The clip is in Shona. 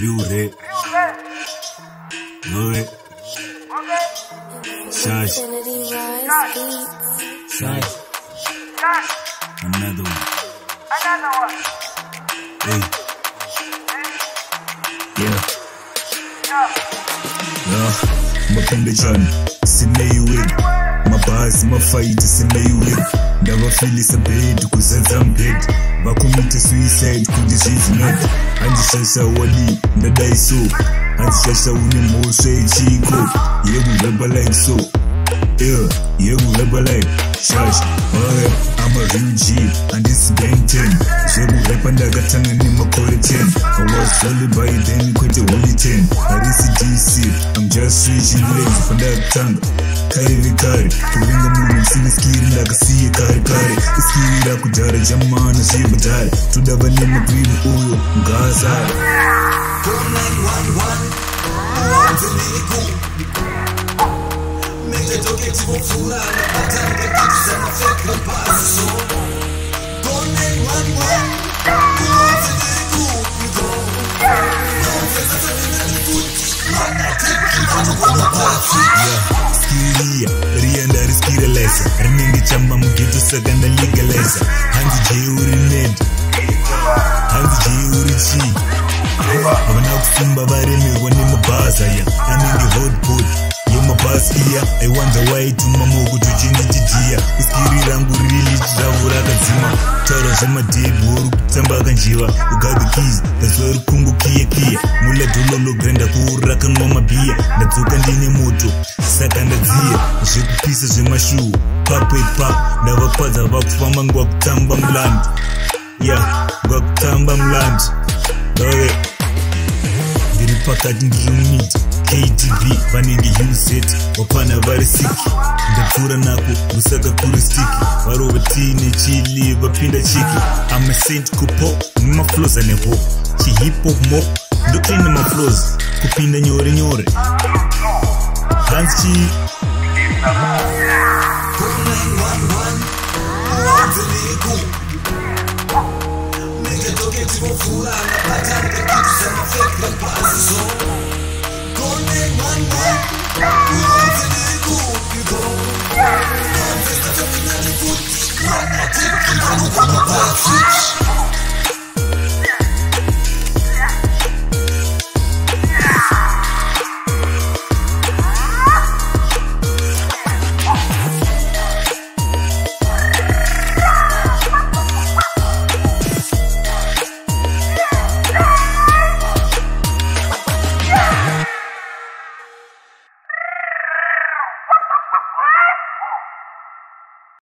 Riure. Riure. Shash. Shash. Another one. Hey. Yeah. Mapembechana simeyiwe mabhazi mafaiti simeyiwe ndavafilisa bed kuzenza mbed vakomite suicide kuti zvizinoti handishasha wali ndadaiso handishasha une mhosva yechiko yekureba like so yekureba like shash I'm a real G and this gang 10 zvekureba ndakatanga nemakore 10 I was only by then kwete holy 10 harisi DC I'm just switching lanes pandakatanga kaive kare kuvenga munhu msine skiri ndakasiye kare kare iskiri rakudhara jamana zvibhadhara todava nemagwiri uyo ngazara Skiria, rienda riskira lesa rinenge chamba mugeto saka ndalegaliza hanzi jeuri ned hanzi jeuri chi havana kusimba varemerwa nemabhazi aya anenge hotpot yemabhazi iya aiwanza waitumamoko tochenjetijiya kuskiri rangu rili chiravo rakadzima taura zvemadhebi wori kutamba akanjiva ugave keys ndazva rikungukiyakiya mula dolologrenda kuuri rakanwa mabiya ndadzoka ndine moto saka ndadziya zvekupisa zvemashuhu papepa ndavakwadza vakufamba ngwakutamba mulandi ngwakutamba mulandi ndiri pakati ndiri mumiti KTB vanenge UZ vapana vari siki ndapfuura nako rusaka kuri stiki varova tiine chili vapinda chiki ama saint kupo nemaflows aneho chihip-hop mo ndotoine maflows kupinda nyore nyore hanzi chi